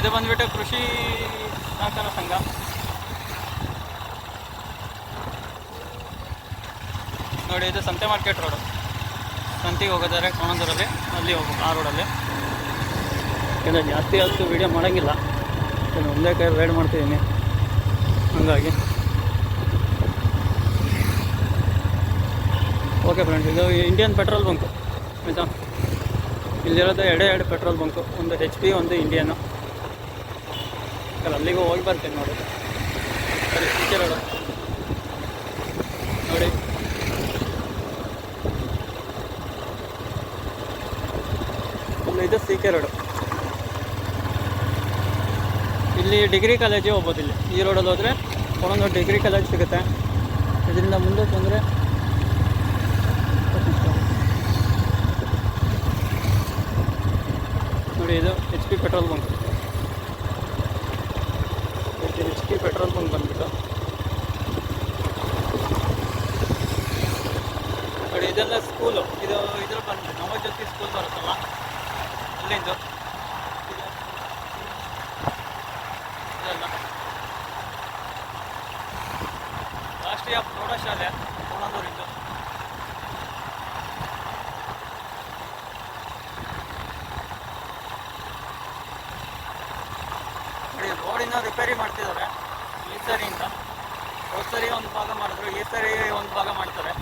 ಇದು ಬಂದುಬಿಟ್ಟು ಕೃಷಿ ಸಹಕಾರ ಸಂಘ. ನೋಡಿ, ಇದು ಸಂತೆ ಮಾರ್ಕೆಟ್ ರೋಡು. ಸಂತಿಗೆ ಹೋಗೋದಾರೆ ಕೋಣಂದೂರಲ್ಲಿ, ಅಲ್ಲಿ ಹೋಗ್ಬೇಕು ಆ ರೋಡಲ್ಲಿ. ಯಾಕಂದರೆ ಜಾಸ್ತಿ ಹೊತ್ತು ವೀಡಿಯೋ ಮಾಡೋಂಗಿಲ್ಲ, ಒಂದೇ ಕೈ ರೈಡ್ ಮಾಡ್ತಿದ್ದೀನಿ ಹಾಗಾಗಿ. ಓಕೆ ಫ್ರೆಂಡ್ಸ್, ಇದು ಇಂಡಿಯನ್ ಪೆಟ್ರೋಲ್ ಬಂಕು ಆಯಿತಾ. ಇಲ್ಲಿರೋದು ಎರಡು ಪೆಟ್ರೋಲ್ ಬಂಕು, ಒಂದು HP, ಒಂದು ಇಂಡಿಯನು. ಅಲ್ಲಿಗೂ ಹೋಗಿ ಬರ್ತೀನಿ ನೋಡಿ. ಸರಿ, ಸಿಕೆ ರೋಡು ನೋಡಿ. ಇದು CK ರೋಡು. ಇಲ್ಲಿ ಡಿಗ್ರಿ ಕಾಲೇಜಿಗೆ ಹೋಗ್ಬೋದು. ಇಲ್ಲಿ ಈ ರೋಡಲ್ಲಿ ಹೋದರೆ ಒಂದೊಂದು ಡಿಗ್ರಿ ಕಾಲೇಜ್ ಸಿಗುತ್ತೆ. ಇದರಿಂದ ಮುಂದಕ್ಕೆ ಬಂದರೆ ನೋಡಿ, ಇದು HP petrol bunk. HP petrol bunk ಬಂದ್ಬಿಟ್ಟು ನೋಡಿ, ಇದೆಲ್ಲ ಸ್ಕೂಲು. ಇದ್ರ ಬಂದು ನವಜ್ಯೋತಿ ಸ್ಕೂಲ್ ಬರುತ್ತಲ್ಲ, ಅಲ್ಲಿಂದು ಇದೆಲ್ಲ ರಾಷ್ಟ್ರೀಯ ಪ್ರೌಢಶಾಲೆ ಕೋಣಂದೂರಿಂದು. ನೋಡಿ, ರೋಡಿನ ರಿಪೇರಿ ಮಾಡ್ತಿದ್ದಾರೆ ಈ ಸರಿಯಿಂದ. ಹೋದ ಸರಿ ಒಂದು ಭಾಗ ಮಾಡಿದ್ರು, ಈ ಸರಿ ಒಂದು ಭಾಗ ಮಾಡ್ತಾರೆ.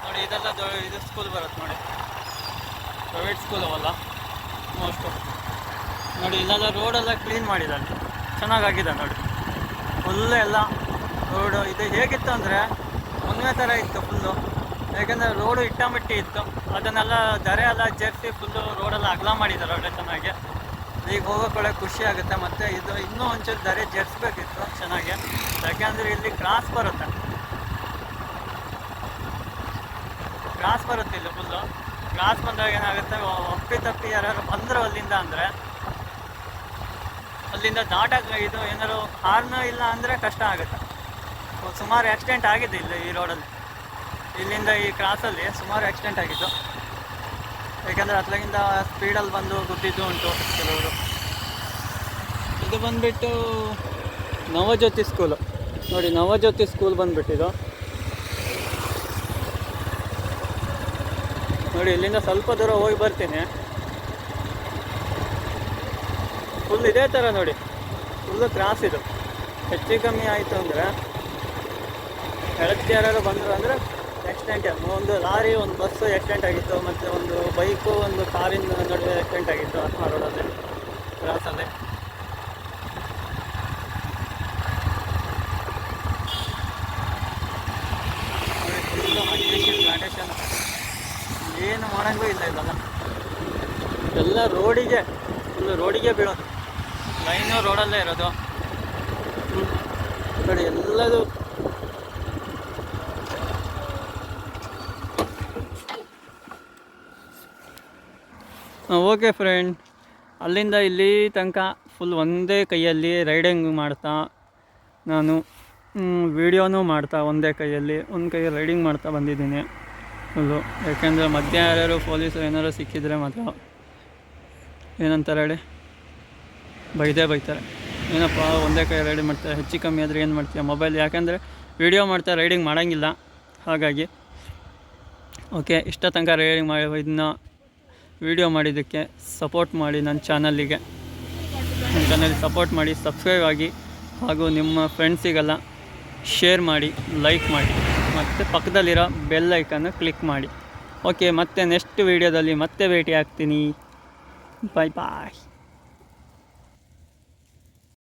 ನೋಡಿ, ಇದೆಲ್ಲ ಇದು ಸ್ಕೂಲ್ ಬರುತ್ತೆ ನೋಡಿ, ಪ್ರೈವೇಟ್ ಸ್ಕೂಲ್ ಅವಲ್ಲ ಮೋಸ್ಟು. ನೋಡಿ, ಇಲ್ಲೆಲ್ಲ ರೋಡೆಲ್ಲ ಕ್ಲೀನ್ ಮಾಡಿದ್ದಾರೆ, ಚೆನ್ನಾಗಾಗಿದೆ ನೋಡಿ. ಫುಲ್ಲು ಎಲ್ಲ ರೋಡು ಇದು ಹೇಗಿತ್ತು ಅಂದರೆ ಒಂದೇ ಥರ ಇತ್ತು ಫುಲ್ಲು. ಯಾಕೆಂದರೆ ರೋಡು ಇಟ್ಟಮಟ್ಟಿ ಇತ್ತು, ಅದನ್ನೆಲ್ಲ ದರೆ ಎಲ್ಲ ಜರ್ಸಿ ಫುಲ್ಲು ರೋಡೆಲ್ಲ ಅಗಲ ಮಾಡಿದ್ದಾರೆ ಒಳ್ಳೆ ಚೆನ್ನಾಗಿ. ಈಗ ಹೋಗೋಕ್ಕೊಳ್ಳೆ ಖುಷಿ ಆಗುತ್ತೆ. ಮತ್ತು ಇದು ಇನ್ನೂ ಒಂಚೂರು ದರೆ ಜರ್ಸ್ಬೇಕಿತ್ತು ಚೆನ್ನಾಗಿ, ಯಾಕೆಂದರೆ ಇಲ್ಲಿ ಕ್ರಾಸ್ ಬರುತ್ತೆ ಇಲ್ಲಿ ಫುಲ್ಲು. ಕ್ರಾಸ್ ಬಂದಾಗ ಏನಾಗುತ್ತೆ, ಒಪ್ಪಿ ಯಾರು ಬಂದರು ಅಲ್ಲಿಂದ ಅಂದರೆ ಅಲ್ಲಿಂದ ದಾಟಕ್ಕೆ ಇದು ಏನಾದ್ರು ಹಾರ್ನ್ ಇಲ್ಲ ಅಂದರೆ ಕಷ್ಟ ಆಗುತ್ತೆ. ಸುಮಾರು ಆಕ್ಸಿಡೆಂಟ್ ಆಗಿದೆ ಇಲ್ಲಿ ಈ ರೋಡಲ್ಲಿ. ಇಲ್ಲಿಂದ ಈ ಕ್ರಾಸಲ್ಲಿ ಸುಮಾರು ಆಕ್ಸಿಡೆಂಟ್ ಆಗಿದ್ದು, ಯಾಕೆಂದರೆ ಅತ್ಲಾಗಿಂದ ಸ್ಪೀಡಲ್ಲಿ ಬಂದು ಗುದ್ದಿದ್ದು ಉಂಟು ಕೆಲವರು. ಇದು ಬಂದುಬಿಟ್ಟು ನವಜ್ಯೋತಿ ಸ್ಕೂಲು ನೋಡಿ. ನವಜ್ಯೋತಿ ಸ್ಕೂಲ್ ಬಂದುಬಿಟ್ಟಿದ್ದು ನೋಡಿ. ಇಲ್ಲಿಂದ ಸ್ವಲ್ಪ ದೂರ ಹೋಗಿ ಬರ್ತೀನಿ. ಫುಲ್ ಇದೇ ಥರ ನೋಡಿ, ಫುಲ್ಲು ಕ್ರಾಸ್ ಇದು. ಹೆಚ್ಚು ಕಮ್ಮಿ ಆಯಿತು ಅಂದರೆ ಎಳಕ್ಕೆ ಯಾರು ಬಂದರು ಅಂದರೆ ಆಕ್ಸಿಡೆಂಟ್. ಒಂದು ಲಾರಿ, ಒಂದು ಬಸ್ಸು ಆಕ್ಸಿಡೆಂಟ್ ಆಗಿತ್ತು, ಮತ್ತು ಒಂದು ಬೈಕು, ಒಂದು ಕಾರಿನ ನಡುವೆ ಆಕ್ಸಿಡೆಂಟ್ ಆಗಿತ್ತು ಆ ರೋಡಲ್ಲಿ ಕ್ರಾಸಲ್ಲಿ. ಫುಲ್ಲು ಪ್ಲಾಂಟೇಶನ್, ಏನು ಮಾಡೋಂಗೂ ಇಲ್ಲ ಇಲ್ಲಲ್ಲ. ಎಲ್ಲ ರೋಡಿಗೆ ಫುಲ್ಲು ರೋಡಿಗೆ ಬೀಳೋದು, ಲೈನು ರೋಡಲ್ಲೇ ಇರೋದು ನೋಡಿ ಎಲ್ಲದು. ಓಕೆ ಫ್ರೆಂಡ್, ಅಲ್ಲಿಂದ ಇಲ್ಲಿ ತನಕ ಫುಲ್ ಒಂದೇ ಕೈಯಲ್ಲಿ ರೈಡಿಂಗ್ ಮಾಡ್ತಾ ನಾನು ವೀಡಿಯೋನೂ ಮಾಡ್ತಾ ಒಂದೇ ಕೈಯಲ್ಲಿ ಒಂದು ಕೈ ರೈಡಿಂಗ್ ಮಾಡ್ತಾ ಬಂದಿದ್ದೀನಿ ಫುಲ್ಲು. ಯಾಕೆಂದರೆ ಮಧ್ಯ ಯಾರ್ಯಾರು ಪೊಲೀಸರು ಏನಾರು ಸಿಕ್ಕಿದ್ರೆ ಮಾತ್ರ ಏನಂತಾರೆ ಹೇಳಿ, ಬೈತಾರೆ. ಏನಪ್ಪ ಒಂದೇ ಕೈ ರೈಡಿಂಗ್ ಮಾಡ್ತಾರೆ, ಹೆಚ್ಚು ಕಮ್ಮಿ ಆದರೆ ಏನು ಮಾಡ್ತೀಯ ಮೊಬೈಲ್. ಯಾಕೆಂದರೆ ವೀಡಿಯೋ ಮಾಡ್ತಾ ರೈಡಿಂಗ್ ಮಾಡೋಂಗಿಲ್ಲ ಹಾಗಾಗಿ. ಓಕೆ, ಇಷ್ಟ ತನಕ ರೈಡಿಂಗ್ ಮಾಡಿ ಇದನ್ನ ವೀಡಿಯೋ ಮಾಡಿದ್ದಕ್ಕೆ ಸಪೋರ್ಟ್ ಮಾಡಿ. ನನ್ನ ಚಾನಲ್ಲಿಗೆ ಸಪೋರ್ಟ್ ಮಾಡಿ, ಸಬ್ಸ್ಕ್ರೈಬ್ ಆಗಿ, ಹಾಗೂ ನಿಮ್ಮ ಫ್ರೆಂಡ್ಸಿಗೆಲ್ಲ ಶೇರ್ ಮಾಡಿ, ಲೈಕ್ ಮಾಡಿ, ಮತ್ತು ಪಕ್ಕದಲ್ಲಿರೋ ಬೆಲ್ ಐಕನ್ನು ಕ್ಲಿಕ್ ಮಾಡಿ. ಓಕೆ, ಮತ್ತೆ ನೆಕ್ಸ್ಟ್ ವೀಡಿಯೋದಲ್ಲಿ ಮತ್ತೆ ಭೇಟಿ ಆಗ್ತೀನಿ. ಬಾಯ್ ಬಾಯ್.